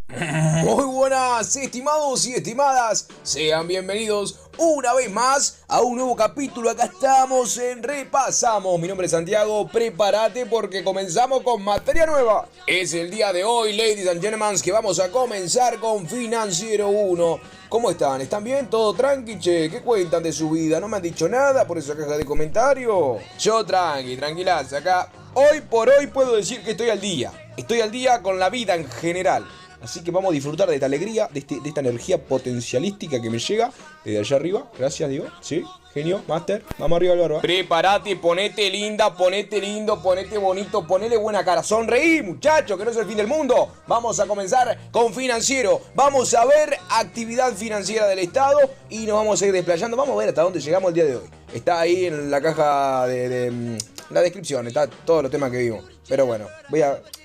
Muy buenas, estimados y estimadas, sean bienvenidos una vez más a un nuevo capítulo. Acá estamos en Repasamos. Mi nombre es Santiago, prepárate porque comenzamos con materia nueva. Es el día de hoy, ladies and gentlemen, que vamos a comenzar con Financiero 1. ¿Cómo están? ¿Están bien? ¿Todo tranqui, che? ¿Qué cuentan de su vida? ¿No me han dicho nada por esa caja de comentarios? Yo tranquilas, acá. Hoy por hoy puedo decir que estoy al día. Estoy al día con la vida en general. Así que vamos a disfrutar de esta alegría, de esta energía potencialística que me llega desde allá arriba. Gracias, Diego. Sí, genio, máster. Vamos arriba al barba. Prepárate, ponete linda, ponete lindo, ponete bonito, ponele buena cara. Sonreí, muchachos, que no es el fin del mundo. Vamos a comenzar con Financiero. Vamos a ver actividad financiera del Estado y nos vamos a ir desplayando. Vamos a ver hasta dónde llegamos el día de hoy. Está ahí en la caja de la descripción, está todos los temas que vimos. Pero bueno,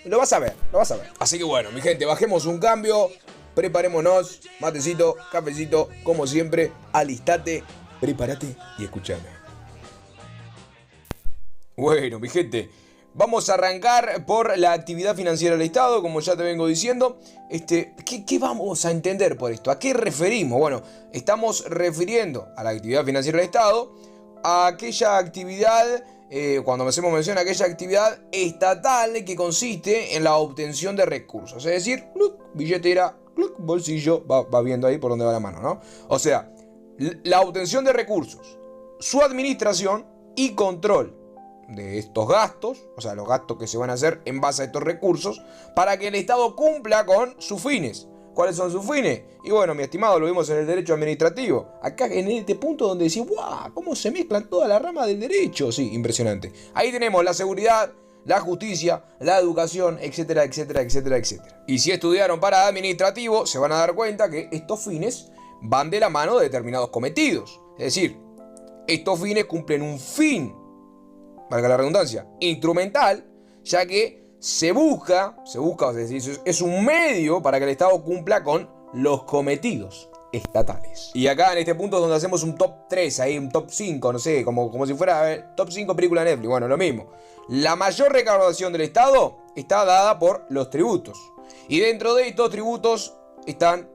lo vas a ver. Así que bueno, mi gente, bajemos un cambio, preparémonos, matecito, cafecito, como siempre, alistate, prepárate y escuchame. Bueno, mi gente, vamos a arrancar por la actividad financiera del Estado, como ya te vengo diciendo. ¿Qué vamos a entender por esto? ¿A qué referimos? Bueno, estamos refiriendo a la actividad financiera del Estado, a aquella actividad... cuando hacemos mención a aquella actividad estatal que consiste en la obtención de recursos. Es decir, billetera, bolsillo, va viendo ahí por dónde va la mano, ¿no? O sea, la obtención de recursos, su administración y control de estos gastos, o sea, los gastos que se van a hacer en base a estos recursos, para que el Estado cumpla con sus fines. ¿Cuáles son sus fines? Y bueno, mi estimado, lo vimos en el derecho administrativo. Acá en este punto donde decís, ¡guau! ¿Cómo se mezclan todas las ramas del derecho? Sí, impresionante. Ahí tenemos la seguridad, la justicia, la educación, etcétera, etcétera, etcétera, etcétera. Y si estudiaron para administrativo, se van a dar cuenta que estos fines van de la mano de determinados cometidos. Es decir, estos fines cumplen un fin, valga la redundancia, instrumental, ya que se busca, es decir, es un medio para que el Estado cumpla con los cometidos estatales. Y acá en este punto es donde hacemos un top 3, ahí un top 5, no sé, como si fuera top 5 película de Netflix, bueno, lo mismo. La mayor recaudación del Estado está dada por los tributos. Y dentro de estos tributos están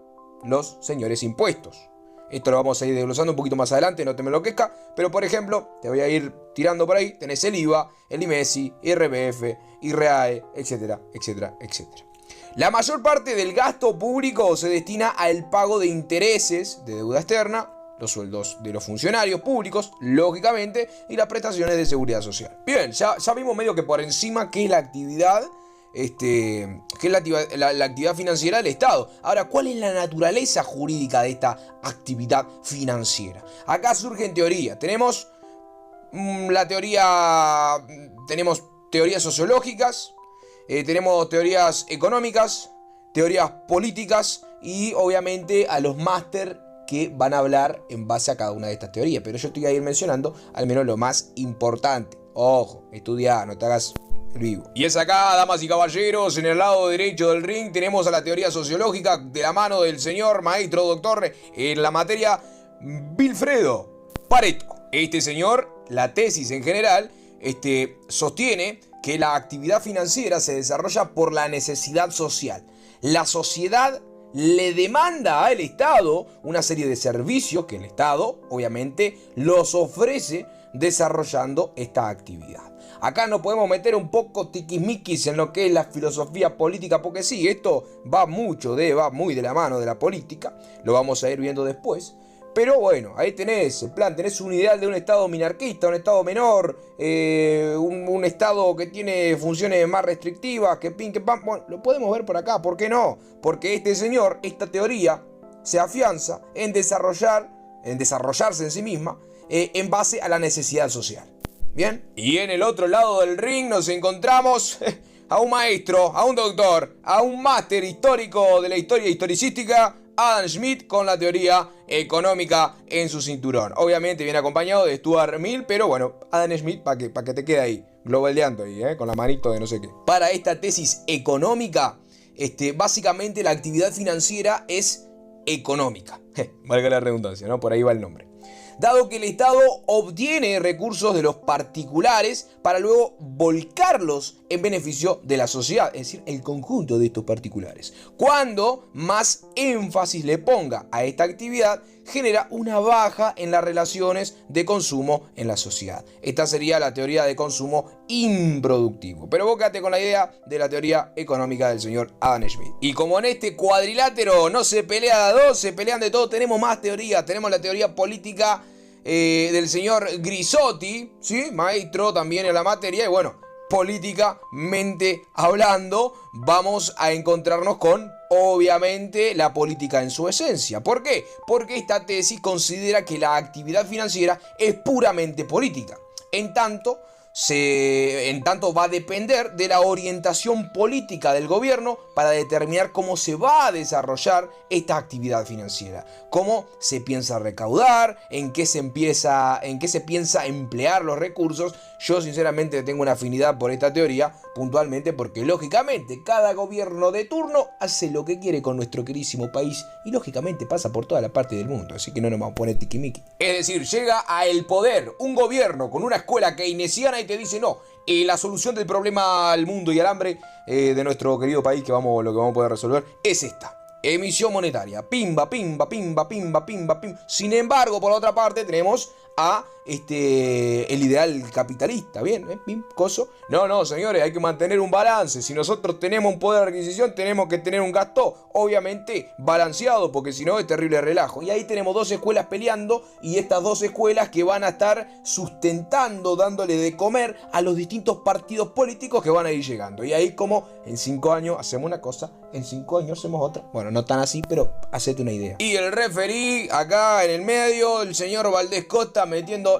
los señores impuestos. Esto lo vamos a ir desglosando un poquito más adelante, no te me enloquezca. Pero por ejemplo, te voy a ir tirando por ahí. Tenés el IVA, el IMESI, IRPF, IRAE, etcétera, etcétera, etcétera. La mayor parte del gasto público se destina al pago de intereses de deuda externa, los sueldos de los funcionarios públicos, lógicamente, y las prestaciones de seguridad social. Bien, ya vimos medio que por encima qué es la actividad... que es la actividad financiera del Estado. Ahora, ¿cuál es la naturaleza jurídica de esta actividad financiera? Acá surgen teorías. Tenemos tenemos teorías sociológicas, tenemos teorías económicas, teorías políticas y obviamente a los máster que van a hablar en base a cada una de estas teorías. Pero yo estoy a ir mencionando al menos lo más importante. Ojo, estudia, no te hagas vivo. Y es acá, damas y caballeros, en el lado derecho del ring tenemos a la teoría sociológica de la mano del señor maestro doctor en la materia Vilfredo Pareto. Este señor, la tesis en general, sostiene que la actividad financiera se desarrolla por la necesidad social. La sociedad le demanda al Estado una serie de servicios que el Estado, obviamente, los ofrece desarrollando esta actividad. Acá nos podemos meter un poco tiquismiquis en lo que es la filosofía política, porque sí, esto va muy de la mano de la política, lo vamos a ir viendo después. Pero bueno, ahí tenés el plan, tenés un ideal de un Estado minarquista, un Estado menor, un Estado que tiene funciones más restrictivas, que pin, que pam. Bueno, lo podemos ver por acá, ¿por qué no? Porque este señor, esta teoría, se afianza en desarrollarse en sí misma, en base a la necesidad social. Bien, y en el otro lado del ring nos encontramos a un maestro, a un doctor, a un máster histórico de la historia historicística, Adam Smith, con la teoría económica en su cinturón. Obviamente viene acompañado de Stuart Mill, pero bueno, Adam Smith para que te quede ahí, globaleando ahí, con la manito de no sé qué. Para esta tesis económica, básicamente la actividad financiera es económica. Valga la redundancia, ¿no? Por ahí va el nombre. dado que el Estado obtiene recursos de los particulares para luego volcarlos en beneficio de la sociedad, es decir, el conjunto de estos particulares. Cuando más énfasis le ponga a esta actividad, genera una baja en las relaciones de consumo en la sociedad. Esta sería la teoría de consumo improductivo. Pero vos quedate con la idea de la teoría económica del señor Adam Smith. Y como en este cuadrilátero no se pelea de a dos, se pelean de todo, tenemos más teorías. Tenemos la teoría política del señor Grisotti, ¿sí? Maestro también en la materia. Y bueno, políticamente hablando, vamos a encontrarnos con, obviamente, la política en su esencia. ¿Por qué? Porque esta tesis considera que la actividad financiera es puramente política. En tanto va a depender de la orientación política del gobierno para determinar cómo se va a desarrollar esta actividad financiera, cómo se piensa recaudar, en qué se piensa emplear los recursos. Yo sinceramente tengo una afinidad por esta teoría, puntualmente porque lógicamente cada gobierno de turno hace lo que quiere con nuestro queridísimo país y lógicamente pasa por toda la parte del mundo, así que no nos vamos a poner tiquimiqui. Es decir, llega al poder un gobierno con una escuela keynesiana y te dice no, la solución del problema al mundo y al hambre de nuestro querido país, lo que vamos a poder resolver es esta: emisión monetaria, pimba, pimba, pimba, pimba, pimba, pimba. Sin embargo, por la otra parte tenemos a el ideal capitalista, ¿bien? Pim, coso. No, señores, hay que mantener un balance. Si nosotros tenemos un poder de adquisición, tenemos que tener un gasto, obviamente, balanceado, porque si no es terrible relajo. Y ahí tenemos dos escuelas peleando, y estas dos escuelas que van a estar sustentando, dándole de comer a los distintos partidos políticos que van a ir llegando. Y ahí como en 5 años hacemos una cosa, en 5 años hacemos otra. Bueno, no tan así, pero hacete una idea. Y el referí acá en el medio, el señor Valdés Costa, metiendo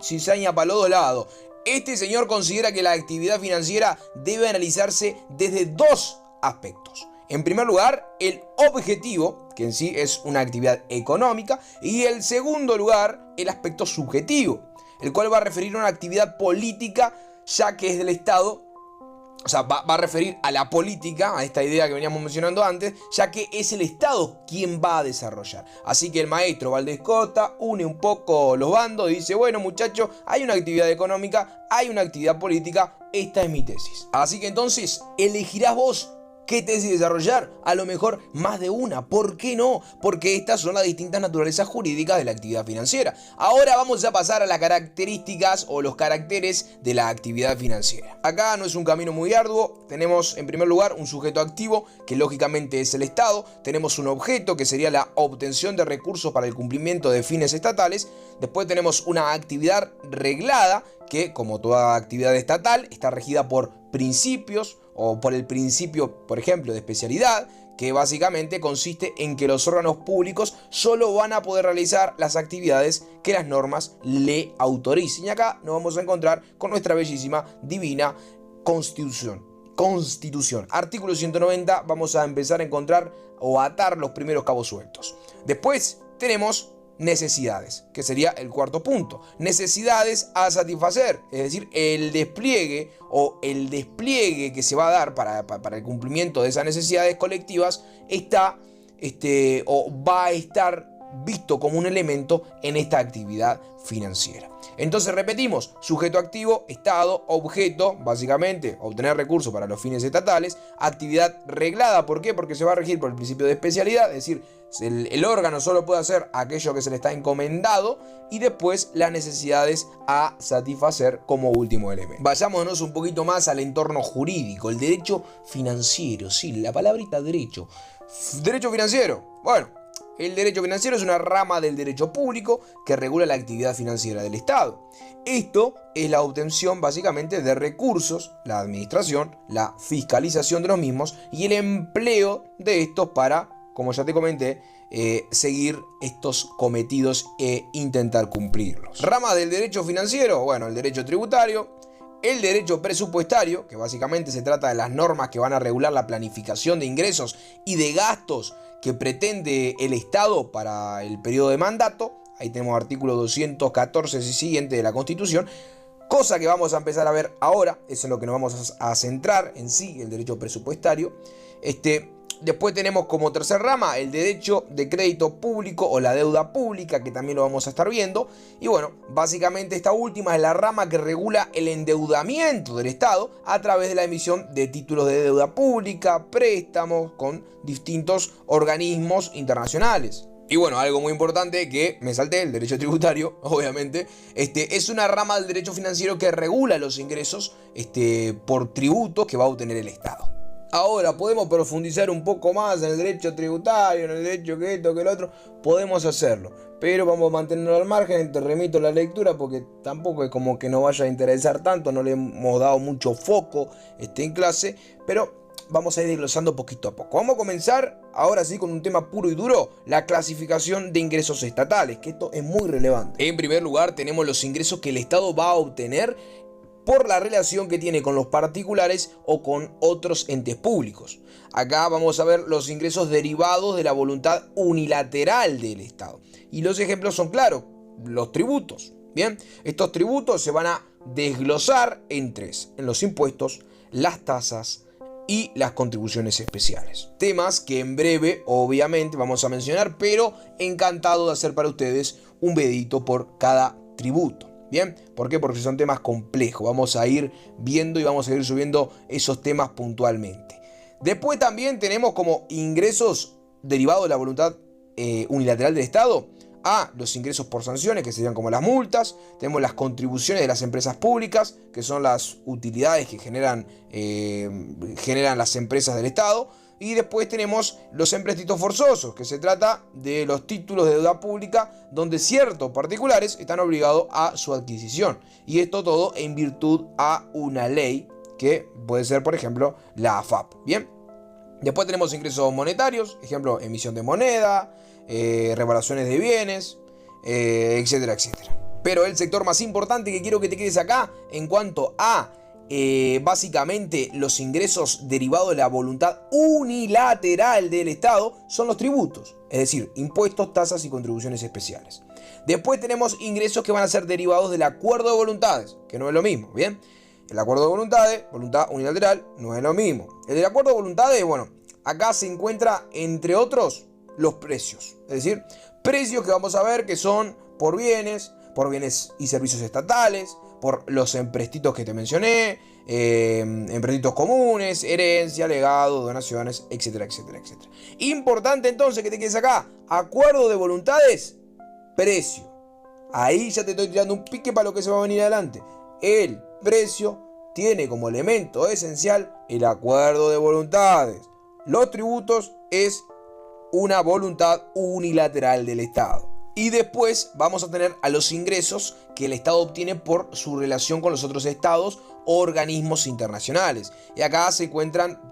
cizaña para los dos lados. Este señor considera que la actividad financiera debe analizarse desde dos aspectos. En primer lugar, el objetivo, que en sí es una actividad económica, y en segundo lugar, el aspecto subjetivo, el cual va a referir a una actividad política, ya que es del Estado. O sea, va a referir a la política, a esta idea que veníamos mencionando antes, ya que es el Estado quien va a desarrollar. Así que el maestro Valdés Costa une un poco los bandos y dice, bueno muchachos, hay una actividad económica, hay una actividad política, esta es mi tesis. Así que entonces, elegirás vos qué tesis desarrollar, a lo mejor más de una. ¿Por qué no? Porque estas son las distintas naturalezas jurídicas de la actividad financiera. Ahora vamos a pasar a las características o los caracteres de la actividad financiera. Acá no es un camino muy arduo. Tenemos en primer lugar un sujeto activo, que lógicamente es el Estado. Tenemos un objeto, que sería la obtención de recursos para el cumplimiento de fines estatales. Después tenemos una actividad reglada, que como toda actividad estatal está regida por principios, o por el principio, por ejemplo, de especialidad, que básicamente consiste en que los órganos públicos solo van a poder realizar las actividades que las normas le autoricen. Y acá nos vamos a encontrar con nuestra bellísima, divina Constitución. Artículo 190, vamos a empezar a encontrar o a atar los primeros cabos sueltos. Después tenemos necesidades, que sería el cuarto punto. Necesidades a satisfacer, es decir, el despliegue que se va a dar para el cumplimiento de esas necesidades colectivas va a estar visto como un elemento en esta actividad financiera. Entonces repetimos: sujeto activo, Estado, objeto, básicamente obtener recursos para los fines estatales, actividad reglada. ¿Por qué? Porque se va a regir por el principio de especialidad, es decir, el órgano solo puede hacer aquello que se le está encomendado, y después las necesidades a satisfacer como último elemento. Vayámonos un poquito más al entorno jurídico, el derecho financiero, sí, la palabrita derecho. Derecho financiero, bueno. El derecho financiero es una rama del derecho público que regula la actividad financiera del Estado. Esto es la obtención básicamente de recursos, la administración, la fiscalización de los mismos y el empleo de estos para, como ya te comenté, seguir estos cometidos e intentar cumplirlos. Ramas del derecho financiero, bueno, el derecho tributario, el derecho presupuestario, que básicamente se trata de las normas que van a regular la planificación de ingresos y de gastos que pretende el Estado para el periodo de mandato. Ahí tenemos artículo 214 y siguiente de la Constitución. Cosa que vamos a empezar a ver ahora, es en lo que nos vamos a centrar en sí, el derecho presupuestario. Después tenemos como tercer rama el derecho de crédito público o la deuda pública, que también lo vamos a estar viendo. Y bueno, básicamente esta última es la rama que regula el endeudamiento del Estado a través de la emisión de títulos de deuda pública, préstamos con distintos organismos internacionales. Y bueno, algo muy importante que me salté, el derecho tributario, obviamente, es una rama del derecho financiero que regula los ingresos por tributos que va a obtener el Estado. Ahora, podemos profundizar un poco más en el derecho tributario, en el derecho que esto, que el otro, podemos hacerlo. Pero vamos a mantenerlo al margen, te remito a la lectura porque tampoco es como que nos vaya a interesar tanto, no le hemos dado mucho foco en clase, pero vamos a ir desglosando poquito a poco. Vamos a comenzar ahora sí con un tema puro y duro, la clasificación de ingresos estatales, que esto es muy relevante. En primer lugar tenemos los ingresos que el Estado va a obtener por la relación que tiene con los particulares o con otros entes públicos. Acá vamos a ver los ingresos derivados de la voluntad unilateral del Estado. Y los ejemplos son claros, los tributos. Bien, estos tributos se van a desglosar en tres, en los impuestos, las tasas y las contribuciones especiales. Temas que en breve, obviamente, vamos a mencionar, pero encantado de hacer para ustedes un videito por cada tributo. Bien, ¿por qué? Porque son temas complejos. Vamos a ir viendo y vamos a ir subiendo esos temas puntualmente. Después también tenemos como ingresos derivados de la voluntad unilateral del Estado a los ingresos por sanciones, que serían como las multas. Tenemos las contribuciones de las empresas públicas, que son las utilidades que generan las empresas del Estado. Y después tenemos los empréstitos forzosos, que se trata de los títulos de deuda pública donde ciertos particulares están obligados a su adquisición. Y esto todo en virtud a una ley que puede ser, por ejemplo, la AFAP. Bien. Después tenemos ingresos monetarios, ejemplo, emisión de moneda, reparaciones de bienes, etcétera, etcétera. Pero el sector más importante que quiero que te quedes acá en cuanto a básicamente los ingresos derivados de la voluntad unilateral del Estado son los tributos, es decir, impuestos, tasas y contribuciones especiales. Después tenemos ingresos que van a ser derivados del acuerdo de voluntades, que no es lo mismo, ¿bien? El acuerdo de voluntades, voluntad unilateral, no es lo mismo. El del acuerdo de voluntades, bueno, acá se encuentra entre otros los precios, es decir, precios que vamos a ver que son por bienes y servicios estatales, por los empréstitos que te mencioné, empréstitos comunes, herencia, legado, donaciones, etcétera, etcétera, etcétera. Importante entonces que te quedes acá, acuerdo de voluntades, precio. Ahí ya te estoy tirando un pique para lo que se va a venir adelante. El precio tiene como elemento esencial el acuerdo de voluntades. Los tributos es una voluntad unilateral del Estado. Y después vamos a tener a los ingresos que el Estado obtiene por su relación con los otros estados o organismos internacionales. Y acá se encuentran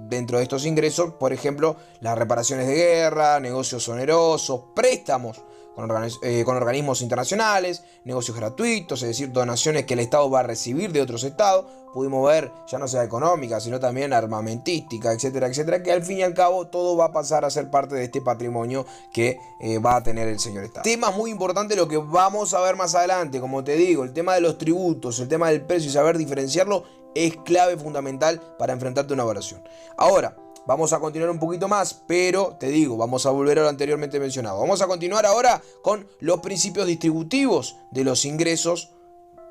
dentro de estos ingresos, por ejemplo, las reparaciones de guerra, negocios onerosos, préstamos con organismos internacionales, negocios gratuitos, es decir, donaciones que el Estado va a recibir de otros estados. Pudimos ver, ya no sea económica, sino también armamentística, etcétera, etcétera, que al fin y al cabo todo va a pasar a ser parte de este patrimonio que va a tener el señor Estado. Temas muy importantes lo que vamos a ver más adelante, como te digo, el tema de los tributos, el tema del precio y saber diferenciarlo es clave fundamental para enfrentarte a una evaluación. Ahora, vamos a continuar un poquito más, pero te digo, vamos a volver a lo anteriormente mencionado. Vamos a continuar ahora con los principios distributivos de los ingresos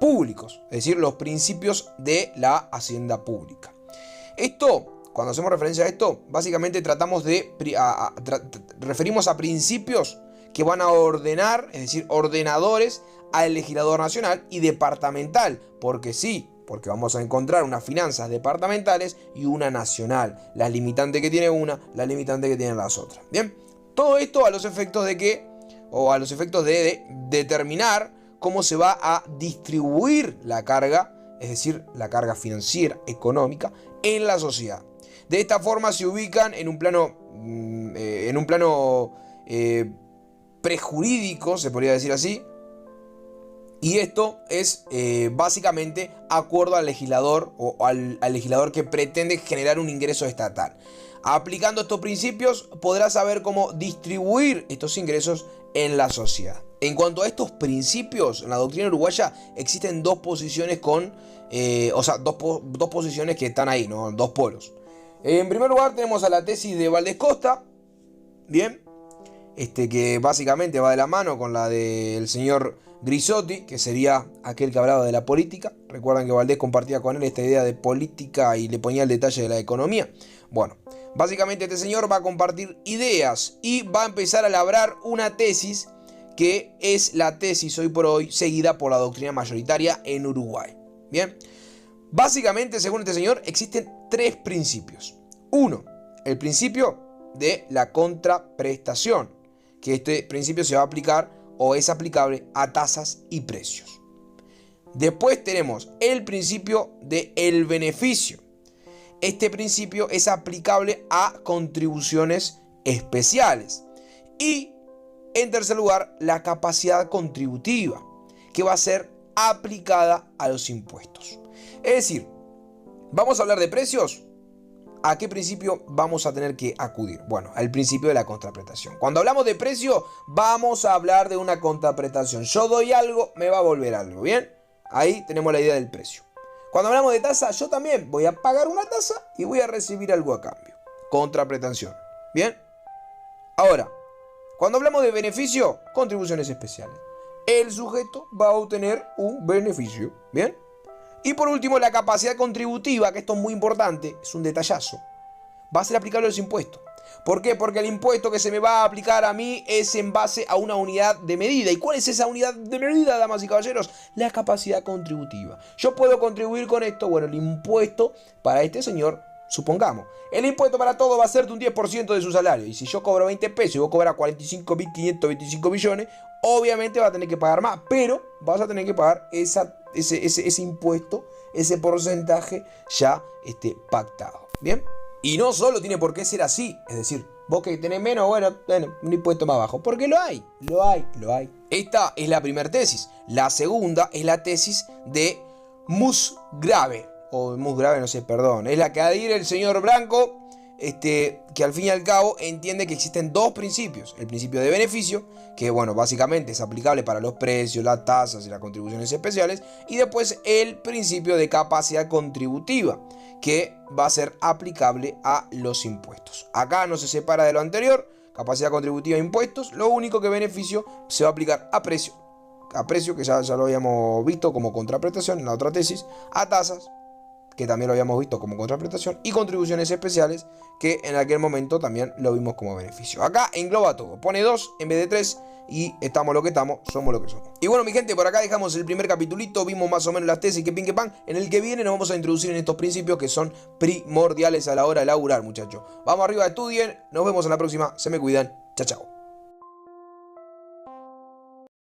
públicos, es decir, los principios de la hacienda pública. Esto, cuando hacemos referencia a esto, básicamente referimos a principios que van a ordenar, es decir, ordenadores al legislador nacional y departamental, porque sí, porque vamos a encontrar unas finanzas departamentales y una nacional, las limitantes que tiene una, las limitantes que tienen las otras. Bien, todo esto a los efectos de determinar cómo se va a distribuir la carga, es decir, la carga financiera, económica, en la sociedad. De esta forma se ubican en un plano prejurídico, se podría decir así, y esto es básicamente acuerdo al legislador o al legislador que pretende generar un ingreso estatal. Aplicando estos principios podrás saber cómo distribuir estos ingresos en la sociedad. En cuanto a estos principios, en la doctrina uruguaya existen dos posiciones dos posiciones que están ahí, ¿no? Dos polos. En primer lugar tenemos a la tesis de Valdés Costa, bien, que básicamente va de la mano con la del señor Grisotti, que sería aquel que hablaba de la política. Recuerdan que Valdés compartía con él esta idea de política y le ponía el detalle de la economía. Bueno, básicamente este señor va a compartir ideas y va a empezar a labrar una tesis que es la tesis hoy por hoy seguida por la doctrina mayoritaria en Uruguay. Bien, básicamente, según este señor, existen tres principios. Uno, el principio de la contraprestación, que este principio se va a aplicar o es aplicable a tasas y precios. Después tenemos el principio del beneficio. Este principio es aplicable a contribuciones especiales. Y en tercer lugar, la capacidad contributiva, que va a ser aplicada a los impuestos. Es decir, vamos a hablar de precios. ¿A qué principio vamos a tener que acudir? Bueno, al principio de la contraprestación. Cuando hablamos de precio, vamos a hablar de una contraprestación. Yo doy algo, me va a volver algo, ¿bien? Ahí tenemos la idea del precio. Cuando hablamos de tasa, yo también voy a pagar una tasa y voy a recibir algo a cambio. Contraprestación, ¿bien? Ahora, cuando hablamos de beneficio, contribuciones especiales. El sujeto va a obtener un beneficio, ¿bien? Y por último, la capacidad contributiva, que esto es muy importante, es un detallazo, va a ser aplicable a los impuestos. ¿Por qué? Porque el impuesto que se me va a aplicar a mí es en base a una unidad de medida. ¿Y cuál es esa unidad de medida, damas y caballeros? La capacidad contributiva. Yo puedo contribuir con esto, bueno, el impuesto para este señor, supongamos, el impuesto para todo va a ser de un 10% de su salario. Y si yo cobro 20 pesos y vos cobras 45.525 millones, obviamente va a tener que pagar más, pero vas a tener que pagar ese impuesto, ese porcentaje ya pactado. ¿Bien? Y no solo tiene por qué ser así, es decir, vos que tenés menos, bueno, un impuesto más bajo, porque lo hay. Esta es la primera tesis. La segunda es la tesis de Musgrave, o Musgrave, no sé, perdón, es la que adhiere el señor Blanco, que al fin y al cabo entiende que existen dos principios. El principio de beneficio, que bueno, básicamente es aplicable para los precios, las tasas y las contribuciones especiales. Y después el principio de capacidad contributiva, que va a ser aplicable a los impuestos. Acá no se separa de lo anterior, capacidad contributiva e impuestos. Lo único que beneficio se va a aplicar a precio, que ya lo habíamos visto como contraprestación en la otra tesis, a tasas, que también lo habíamos visto como contraprestación, y contribuciones especiales, que en aquel momento también lo vimos como beneficio. Acá engloba todo, pone 2 en vez de 3, y estamos lo que estamos, somos lo que somos. Y bueno, mi gente, por acá dejamos el primer capitulito, vimos más o menos las tesis que pin que pan. En el que viene nos vamos a introducir en estos principios que son primordiales a la hora de laburar, muchachos. Vamos arriba, estudien, nos vemos en la próxima, se me cuidan, chao, chao.